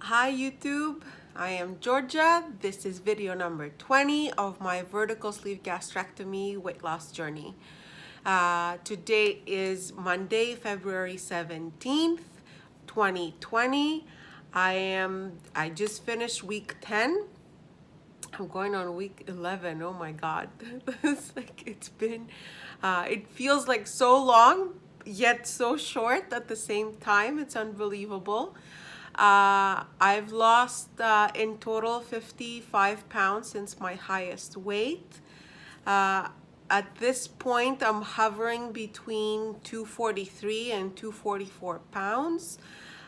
Hi YouTube, I am Georgia. This is video number 20 of my vertical sleeve gastrectomy weight loss journey. Today is Monday, February 17th, 2020. I just finished week 10. I'm going on week 11. Oh my God. It feels like so long, yet so short at the same time. It's unbelievable. I've lost in total 55 pounds since my highest weight. Uh, at this point, I'm hovering between 243 and 244 pounds.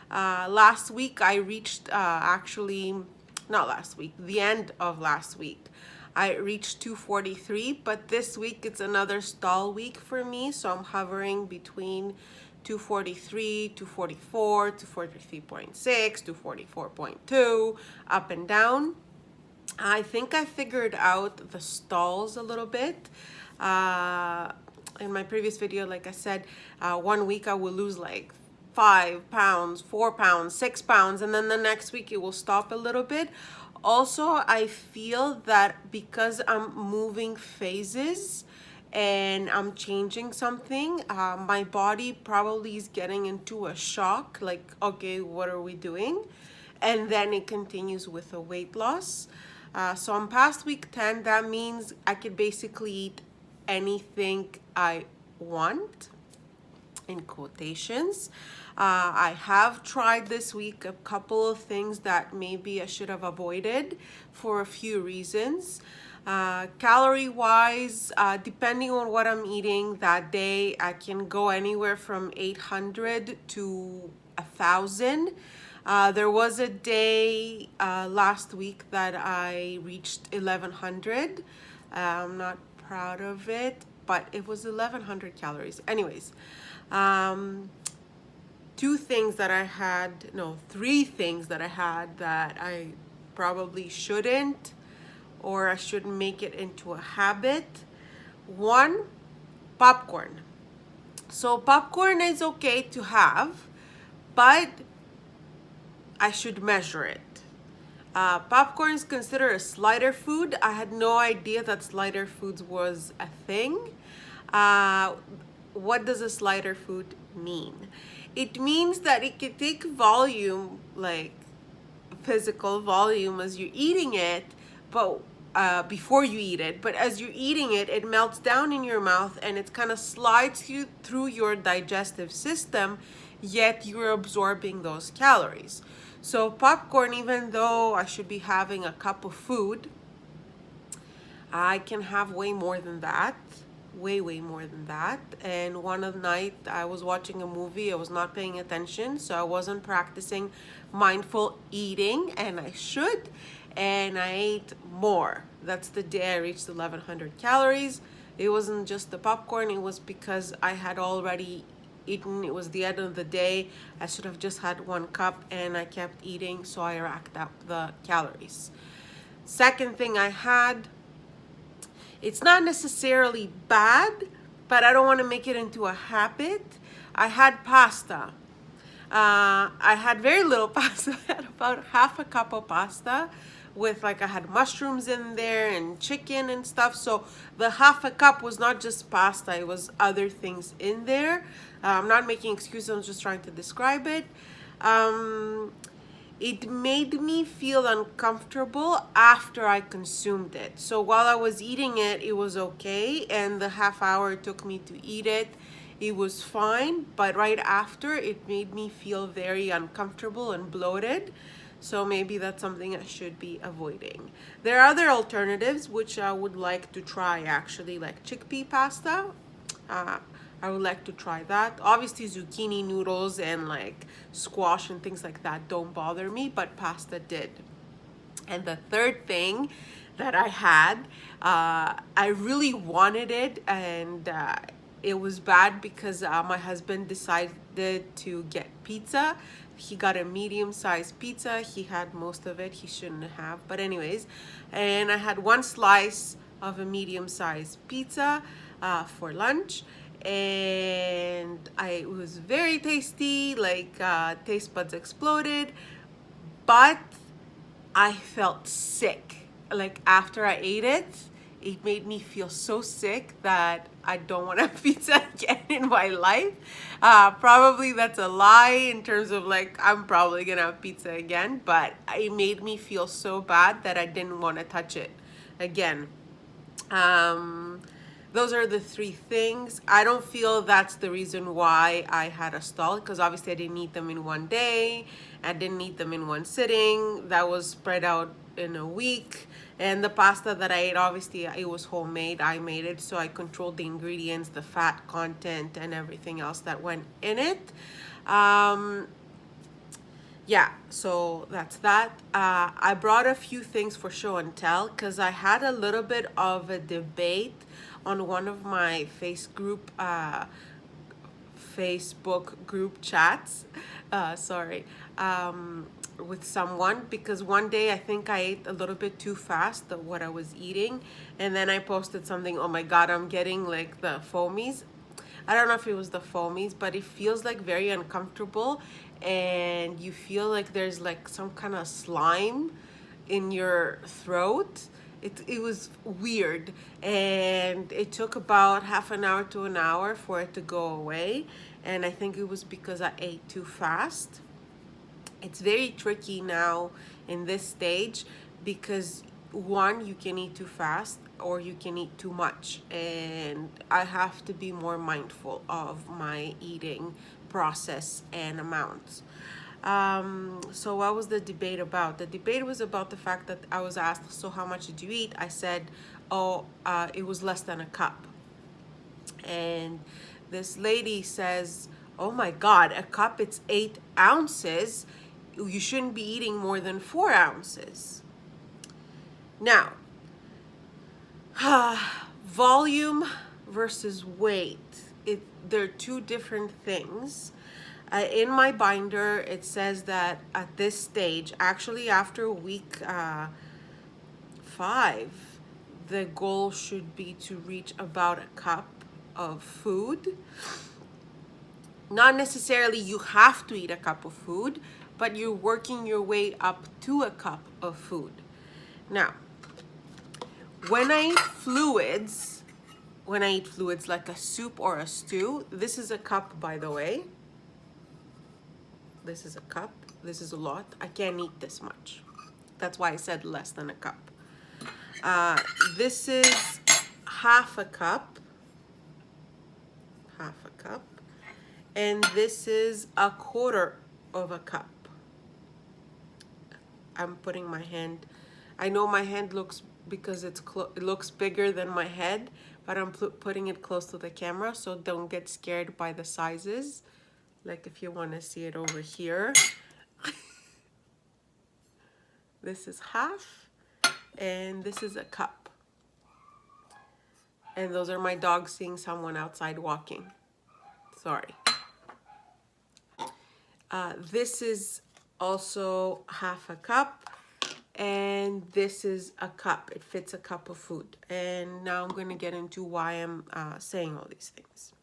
Last week, I reached not last week, the end of last week. I reached 243, but this week it's another stall week for me, so I'm hovering between 243, 244, 243.6, 244.2, up and down. I think I figured out the stalls a little bit. In my previous video, like I said, 1 week I will lose like 5 pounds, 4 pounds, 6 pounds, and then the next week it will stop a little bit. Also, I feel that because I'm moving phases and I'm changing something, my body probably is getting into a shock, like, okay, what are we doing? And then it continues with a weight loss. So I'm past week 10. That means I could basically eat anything I want, in quotations. I have tried this week a couple of things that maybe I should have avoided for a few reasons. Calorie wise, depending on what I'm eating that day, I can go anywhere from 800 to 1,000. There was a day last week that I reached 1,100. I'm not proud of it, but it was 1,100 calories. Anyways, three things that I had that I probably shouldn't, or I should make it into a habit. One, popcorn. So popcorn is okay to have, but I should measure it. Popcorn is considered a slider food. I had no idea that slider foods was a thing. What does a slider food mean? It means that it can take volume, like physical volume, as you're eating it, but before you eat it. But as you're eating it, it melts down in your mouth and it kind of slides you through your digestive system, yet you're absorbing those calories. So popcorn, even though I should be having a cup of food, I can have way more than that. Way more than that. And one of the night I was watching a movie, I was not paying attention, so I wasn't practicing mindful eating, and I should, and I ate more. That's the day I reached 1,100 calories. It wasn't just the popcorn, it was because I had already eaten. It was the end of the day. I should have just had 1 cup, and I kept eating, so I racked up the calories. Second thing I had, it's not necessarily bad, but I don't want to make it into a habit. I had pasta. I had very little pasta. I had about half a cup of pasta with, like, I had mushrooms in there and chicken and stuff. So the half a cup was not just pasta, it was other things in there. I'm not making excuses, I'm just trying to describe it. It made me feel uncomfortable after I consumed it. So while I was eating it, it was okay. And the half hour it took me to eat it, it was fine. But right after, it made me feel very uncomfortable and bloated. So maybe that's something I should be avoiding. There are other alternatives which I would like to try, actually, like chickpea pasta. I would like to try that. Obviously, zucchini noodles and like squash and things like that don't bother me, but pasta did. And the third thing that I had, I really wanted it, and it was bad because my husband decided to get pizza. He got a medium-sized pizza. He had most of it. He shouldn't have, but anyways. And I had 1 slice of a medium-sized pizza for lunch, and it was very tasty, like taste buds exploded, But I felt sick. Like after I ate it, it made me feel so sick that I don't want to have pizza again in my life. Probably that's a lie in terms of like I'm probably gonna have pizza again, but it made me feel so bad that I didn't want to touch it again. Um, those are the three things. I don't feel that's the reason why I had a stall, because obviously I didn't eat them in one day. I didn't eat them in one sitting. That was spread out in a week. And the pasta that I ate, obviously it was homemade. I made it, so I controlled the ingredients, the fat content, and everything else that went in it. Yeah, so that's that. I brought a few things for show and tell because I had a little bit of a debate on one of my Facebook group chats. Sorry, with someone, because one day I think I ate a little bit too fast of what I was eating, and then I posted something. Oh my God, I'm getting like the foamies. I don't know if it was the foamies, but it feels like very uncomfortable, and you feel like there's like some kind of slime in your throat. It was weird, and it took about half an hour to an hour for it to go away, and I think it was because I ate too fast. It's very tricky now in this stage because one, you can eat too fast or you can eat too much, and I have to be more mindful of my eating process and amounts. So what was the debate about? The debate was about the fact that I was asked, so how much did you eat? I said, oh, it was less than a cup. And this lady says, oh my God, a cup, it's 8 ounces. You shouldn't be eating more than 4 ounces. Now, volume versus weight. They're two different things. In my binder, it says that at this stage, actually after week 5, the goal should be to reach about a cup of food. Not necessarily you have to eat a cup of food, but you're working your way up to a cup of food. Now, when I eat fluids like a soup or a stew, this is a cup, by the way. This is a cup. This is a lot. I can't eat this much. That's why I said less than a cup. This is half a cup. Half a cup. And this is a quarter of a cup. I'm putting my hand. I know my hand looks, because it looks bigger than my head, but I'm putting it close to the camera, so don't get scared by the sizes. Like if you want to see it over here. This is half, and this is a cup. And those are my dogs seeing someone outside walking. Sorry. This is also half a cup, and this is a cup. It fits a cup of food. And now I'm going to get into why I'm saying all these things.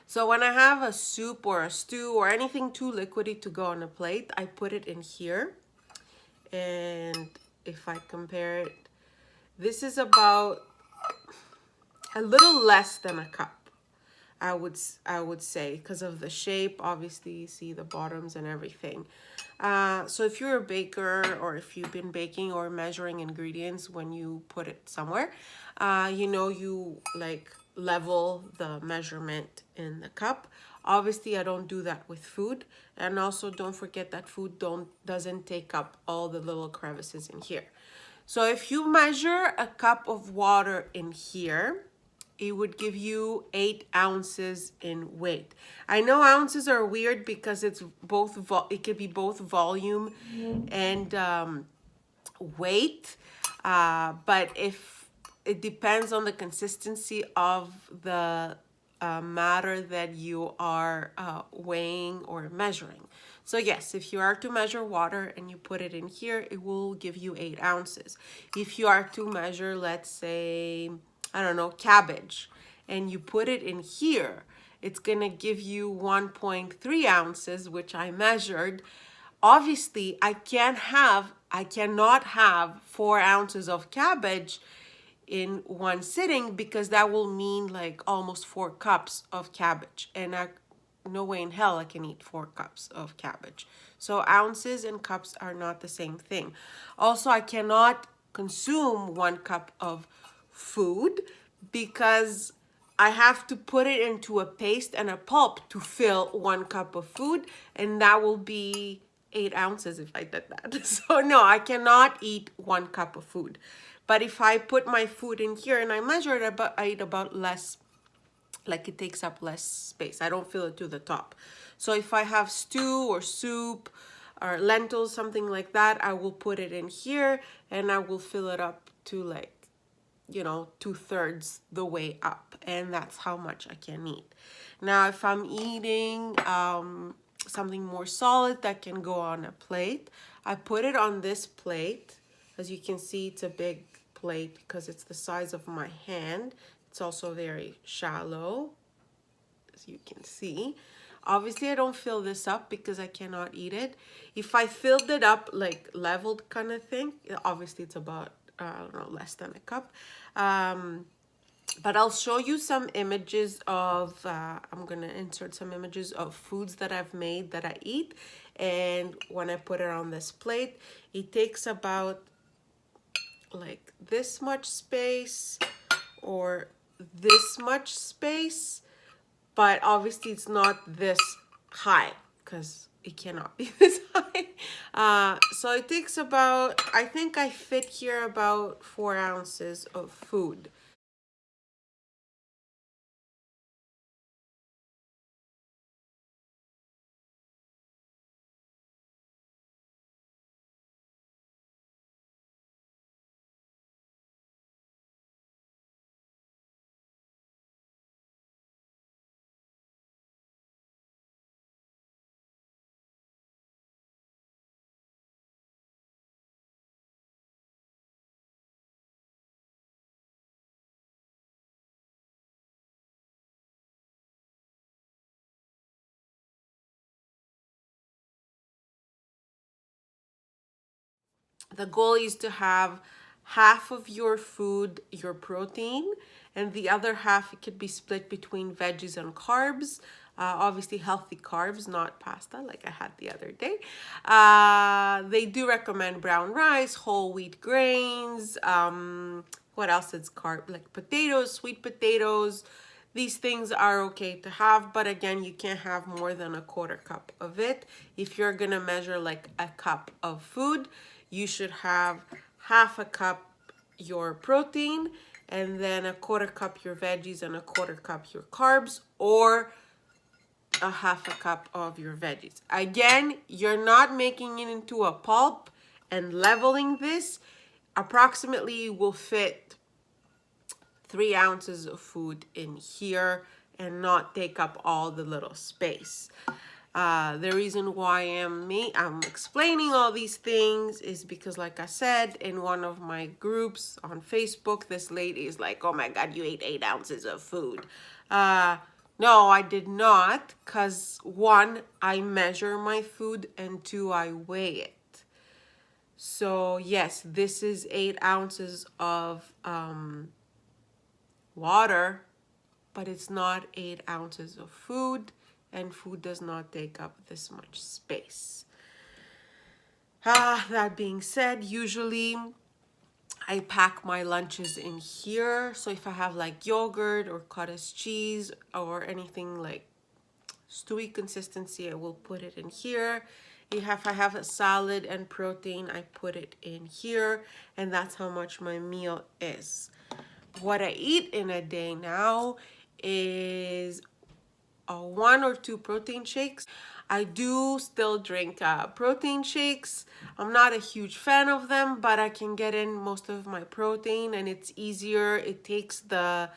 So when I have a soup or a stew or anything too liquidy to go on a plate, I put it in here. And if I compare it, this is about a little less than a cup. I would say, because of the shape. Obviously you see the bottoms and everything. So if you're a baker, or if you've been baking or measuring ingredients when you put it somewhere, you know, you like level the measurement in the cup. Obviously I don't do that with food, and also don't forget that food doesn't take up all the little crevices in here. So if you measure a cup of water in here, it would give you 8 ounces in weight. I know ounces are weird because it's both, it could be both volume and weight, but if it depends on the consistency of the matter that you are weighing or measuring. So yes, if you are to measure water and you put it in here, it will give you 8 ounces. If you are to measure, let's say, I don't know, cabbage, and you put it in here, it's gonna give you 1.3 ounces, which I measured. Obviously, I cannot have 4 ounces of cabbage in one sitting, because that will mean like almost 4 cups of cabbage. And no way in hell I can eat 4 cups of cabbage. So ounces and cups are not the same thing. Also, I cannot consume 1 cup of food, because I have to put it into a paste and a pulp to fill 1 cup of food, and that will be 8 ounces if I did that. So no, I cannot eat 1 cup of food. But if I put my food in here and I measure it, I eat about less, like it takes up less space. I don't fill it to the top. So if I have stew or soup or lentils, something like that, I will put it in here and I will fill it up to like, 2/3 the way up, and that's how much I can eat. Now, if I'm eating something more solid that can go on a plate, I put it on this plate. As you can see, it's a big plate because it's the size of my hand. It's also very shallow, as you can see. Obviously, I don't fill this up because I cannot eat it. If I filled it up like leveled kind of thing, obviously it's about, I don't know, less than a cup. But I'll show you some images of, I'm going to insert some images of foods that I've made that I eat. And when I put it on this plate, it takes about like this much space or this much space. But obviously it's not this high because it cannot be this high. So it takes about, I think I fit here about 4 ounces of food. The goal is to have half of your food, your protein, and the other half, it could be split between veggies and carbs. Obviously healthy carbs, not pasta like I had the other day. They do recommend brown rice, whole wheat grains. What else is carb? Like potatoes, sweet potatoes. These things are okay to have, but again, you can't have more than a 1/4 cup of it. If you're gonna measure like a cup of food, you should have half a cup your protein, and then a 1/4 cup your veggies, and a 1/4 cup your carbs, or a half a cup of your veggies. Again, you're not making it into a pulp and leveling this. Approximately will fit 3 ounces of food in here and not take up all the little space. The reason why I'm explaining all these things is because, like I said, in one of my groups on Facebook, this lady is like, oh my God, you ate 8 ounces of food. No, I did not, because 1, I measure my food, and 2, I weigh it. So yes, this is 8 ounces of water, but it's not 8 ounces of food, and food does not take up this much space. That being said, usually I pack my lunches in here. So if I have like yogurt or cottage cheese or anything like stewy consistency, I will put it in here. If I have a salad and protein, I put it in here, and that's how much my meal is. What I eat in a day now is 1 or 2 protein shakes. I do still drink protein shakes. I'm not a huge fan of them, but I can get in most of my protein, and it's easier. It takes the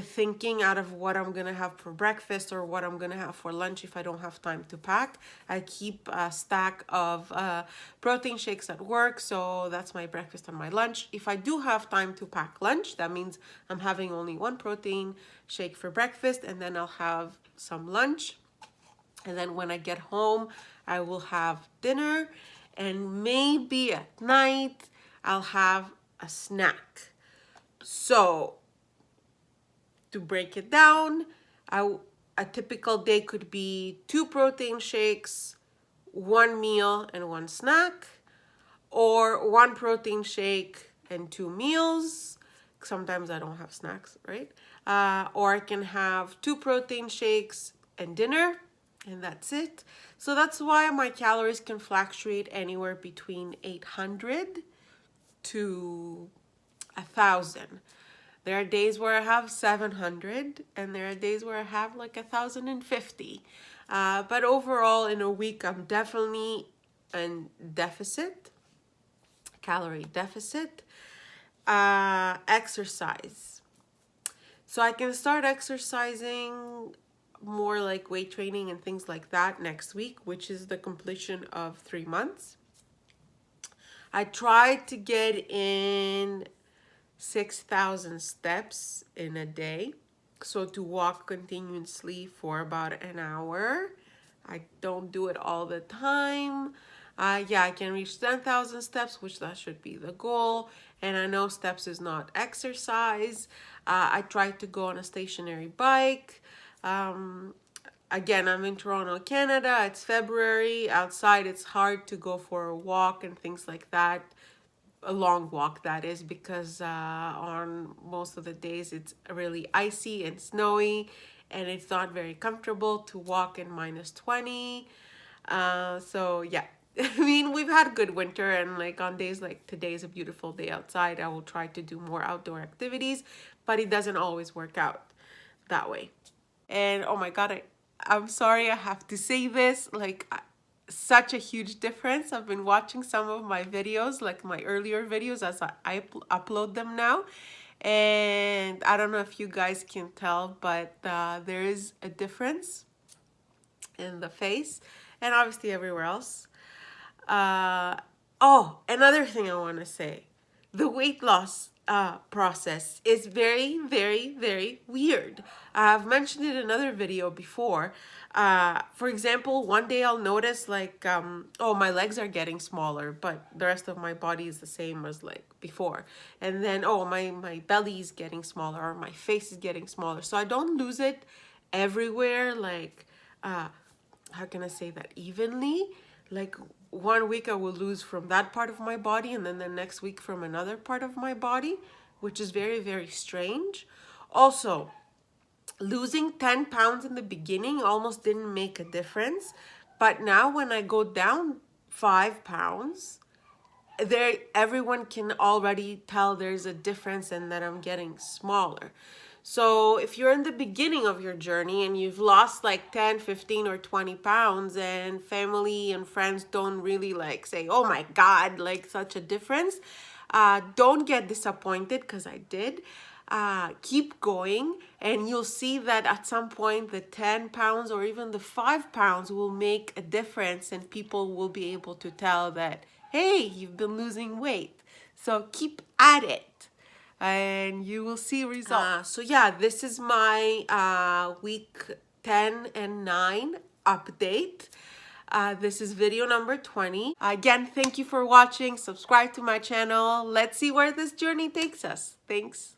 thinking out of what I'm gonna have for breakfast or what I'm gonna have for lunch if I don't have time to pack. I keep a stack of protein shakes at work, so that's my breakfast and my lunch. If I do have time to pack lunch, that means I'm having only 1 protein shake for breakfast, and then I'll have some lunch. And then when I get home, I will have dinner, and maybe at night I'll have a snack. So to break it down, a typical day could be 2 protein shakes, 1 meal and 1 snack, or 1 protein shake and 2 meals. Sometimes I don't have snacks, right? Or I can have 2 protein shakes and dinner, and that's it. So that's why my calories can fluctuate anywhere between 800 to 1,000. There are days where I have 700, and there are days where I have like 1,050. But overall, in a week, I'm definitely in deficit, calorie deficit. Exercise. So I can start exercising more like weight training and things like that next week, which is the completion of 3 months. I tried to get in 6,000 steps in a day. So to walk continuously for about an hour. I don't do it all the time. Yeah, I can reach 10,000 steps, which that should be the goal. And I know steps is not exercise. I tried to go on a stationary bike. Again, I'm in Toronto, Canada. It's February. Outside, it's hard to go for a walk and things like that. A long walk, that is, because on most of the days it's really icy and snowy, and it's not very comfortable to walk in -20. So yeah, I mean, we've had good winter, and like on days like today is a beautiful day outside, I will try to do more outdoor activities, but it doesn't always work out that way. And oh my god, I'm sorry I have to say this, like such a huge difference. I've been watching some of my videos, like my earlier videos, as I upload them now, and I don't know if you guys can tell, but there is a difference in the face and obviously everywhere else. Oh, another thing I want to say, the weight loss process is very, very, very weird. I've mentioned it in another video before. For example, one day I'll notice like, oh, my legs are getting smaller, but the rest of my body is the same as like before. And then, oh, my belly is getting smaller, or my face is getting smaller. So I don't lose it everywhere, like, how can I say that, evenly? Like one week I will lose from that part of my body, and then the next week from another part of my body, which is very, very strange. Also, losing 10 pounds in the beginning almost didn't make a difference. But now when I go down 5 pounds, everyone can already tell there's a difference and that I'm getting smaller. So if you're in the beginning of your journey and you've lost like 10, 15 or 20 pounds, and family and friends don't really like say, oh my God, like such a difference, don't get disappointed, because I did. Keep going, and you'll see that at some point the 10 pounds or even the 5 pounds will make a difference, and people will be able to tell that, hey, you've been losing weight. So keep at it and you will see results. So yeah, this is my week 10 and 9 update. This is video number 20. Again, thank you for watching. Subscribe to my channel. Let's see where this journey takes us. Thanks.